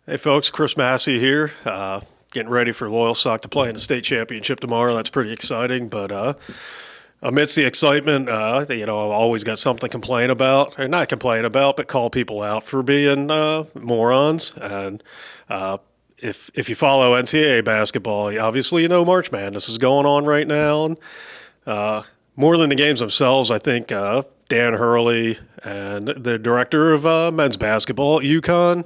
Hey folks, Chris Masse here. Getting ready for Loyal Sock to play in the state championship tomorrow. That's pretty exciting. But amidst the excitement, I've always got something to complain about, or not complain about, but call people out for being morons. And if you follow NCAA basketball, obviously you know March Madness is going on right now. And more than the games themselves, I think Dan Hurley and the director of men's basketball at UConn,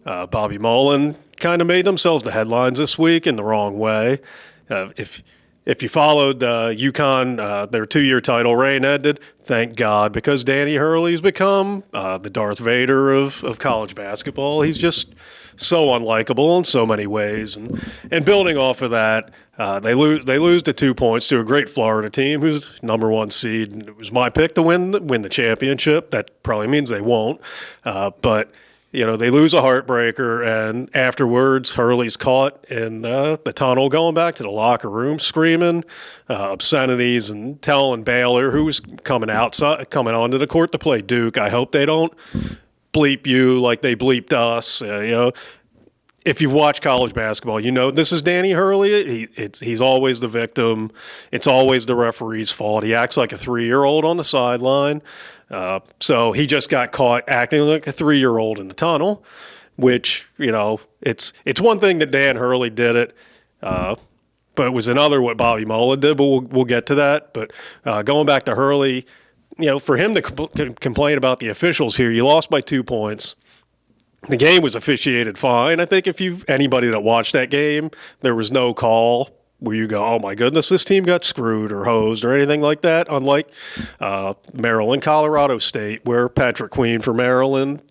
Bobby Mullen, kind of made themselves the headlines this week in the wrong way. If you followed UConn, their 2-year title reign ended, thank God, because Danny Hurley's become the Darth Vader of college basketball. He's just so unlikable in so many ways. And building off of that, they lose to 2 points to a great Florida team who's number one seed. And it was my pick to win the championship. That probably means they won't. But they lose a heartbreaker, and afterwards, Hurley's caught in the tunnel going back to the locker room, screaming obscenities and telling Baylor, who was coming onto the court to play Duke, I hope they don't bleep you like they bleeped us. If you've watched college basketball, this is Danny Hurley. He's always the victim. It's always the referee's fault. He acts like a 3-year-old on the sideline. So he just got caught acting like a 3-year-old in the tunnel, which, it's one thing that Dan Hurley did it, but it was another what Bobby Mullen did, but we'll get to that. But going back to Hurley, for him to complain about the officials here, you lost by 2 points. The game was officiated fine. I think anybody that watched that game, there was no call where you go, oh my goodness, this team got screwed or hosed or anything like that, unlike Maryland, Colorado State, where Patrick Queen for Maryland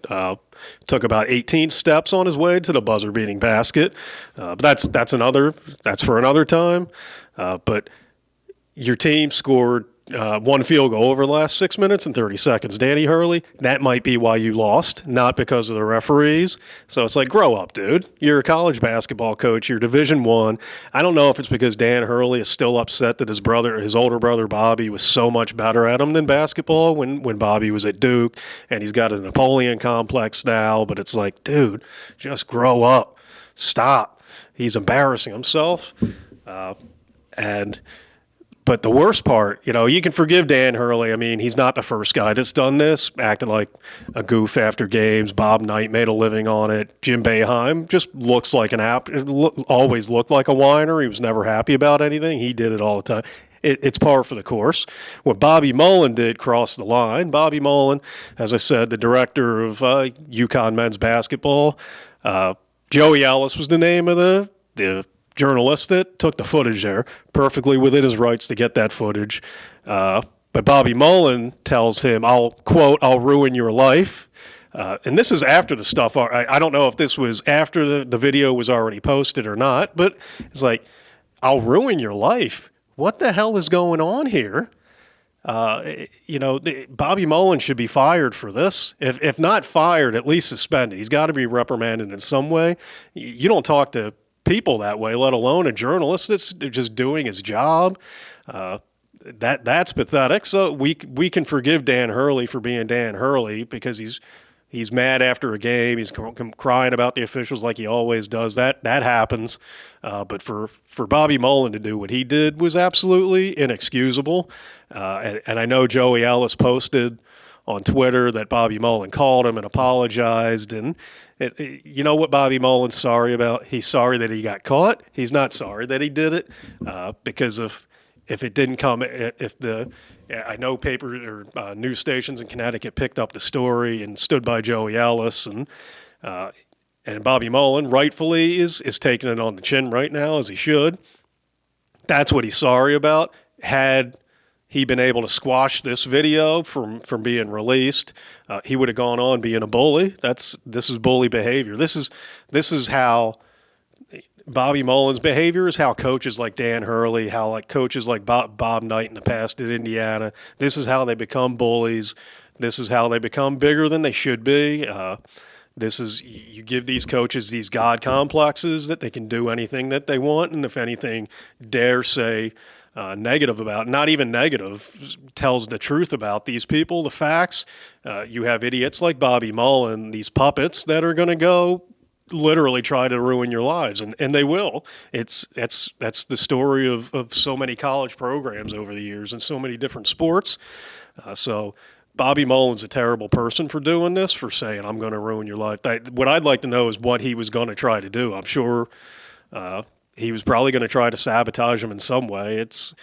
took about 18 steps on his way to the buzzer-beating basket. But that's for another time. But your team scored one field goal over the last 6 minutes and 30 seconds. Danny Hurley, that might be why you lost, not because of the referees. So it's like, grow up, dude. You're a college basketball coach. You're Division I. I don't know if it's because Dan Hurley is still upset that his older brother Bobby was so much better at him than basketball when Bobby was at Duke, and he's got a Napoleon complex now. But it's like, dude, just grow up. Stop. He's embarrassing himself. But the worst part, you can forgive Dan Hurley. I mean, he's not the first guy that's done this, acting like a goof after games. Bob Knight made a living on it. Jim Boeheim just looks like always looked like a whiner. He was never happy about anything. He did it all the time. It's par for the course. What Bobby Mullen did crossed the line. Bobby Mullen, as I said, the director of UConn men's basketball. Joey Ellis was the name of the journalist that took the footage there, perfectly within his rights to get that footage. But Bobby Mullen tells him, I'll ruin your life. And this is after the stuff. I don't know if this was after the video was already posted or not, but it's like, I'll ruin your life. What the hell is going on here? Bobby Mullen should be fired for this. If not fired, at least suspended. He's got to be reprimanded in some way. You don't talk to people that way, let alone a journalist that's just doing his job. That's pathetic. So we can forgive Dan Hurley for being Dan Hurley because he's mad after a game. He's crying about the officials like he always does. That happens. But for Bobby Mullen to do what he did was absolutely inexcusable. And I know Joey Ellis posted on Twitter that Bobby Mullen called him and apologized. And you know what Bobby Mullen's sorry about? He's sorry that he got caught. He's not sorry that he did it because if it didn't come, I know paper or news stations in Connecticut picked up the story and stood by Joey Ellis, and Bobby Mullen rightfully is taking it on the chin right now, as he should. That's what he's sorry about. Had he been able to squash this video from being released, he would have gone on being a bully. This is bully behavior. This is how Bobby Mullen's behavior is how coaches like Dan Hurley, how like coaches like Bob Knight in the past at Indiana, this is how they become bullies. This is how they become bigger than they should be. You give these coaches these God complexes that they can do anything that they want, and if anything, dare say negative about, not even negative, tells the truth about these people, the facts. You have idiots like Bobby Mullen, these puppets that are going to go literally try to ruin your lives, and they will. That's the story of so many college programs over the years and so many different sports. So Bobby Mullen's a terrible person for doing this, for saying, I'm going to ruin your life. What I'd like to know is what he was going to try to do. I'm sure he was probably going to try to sabotage him in some way. It's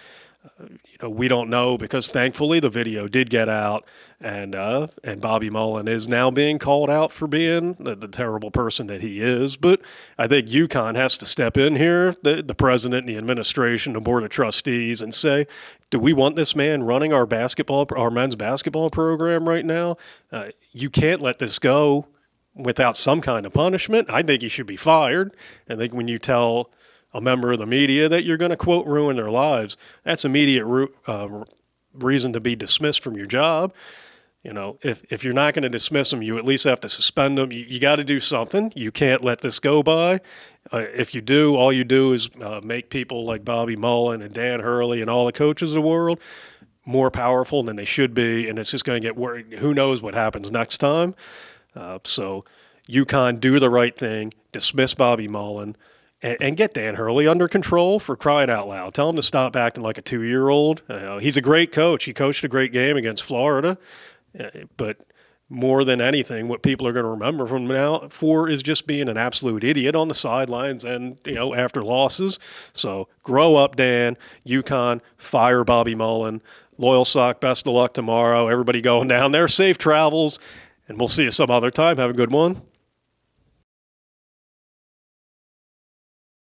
we don't know, because thankfully the video did get out, and Bobby Mullen is now being called out for being the terrible person that he is. But I think UConn has to step in here, the president and the administration, the board of trustees, and say, do we want this man running our men's basketball program right now? You can't let this go without some kind of punishment. I think he should be fired. I think when you tell a member of the media that you're going to, quote, ruin their lives, that's immediate reason to be dismissed from your job. If you're not going to dismiss them, you at least have to suspend them. You got to do something. You can't let this go by. If you do, all you do is make people like Bobby Mullen and Dan Hurley and all the coaches of the world more powerful than they should be, and it's just going to get worse. Who knows what happens next time? So UConn, do the right thing, dismiss Bobby Mullen, and get Dan Hurley under control, for crying out loud. Tell him to stop acting like a 2-year-old. He's a great coach. He coached a great game against Florida. But more than anything, what people are going to remember from now for is just being an absolute idiot on the sidelines and, after losses. So grow up, Dan. UConn, fire Bobby Mullen. Loyal Sock, best of luck tomorrow. Everybody going down there. Safe travels. And we'll see you some other time. Have a good one.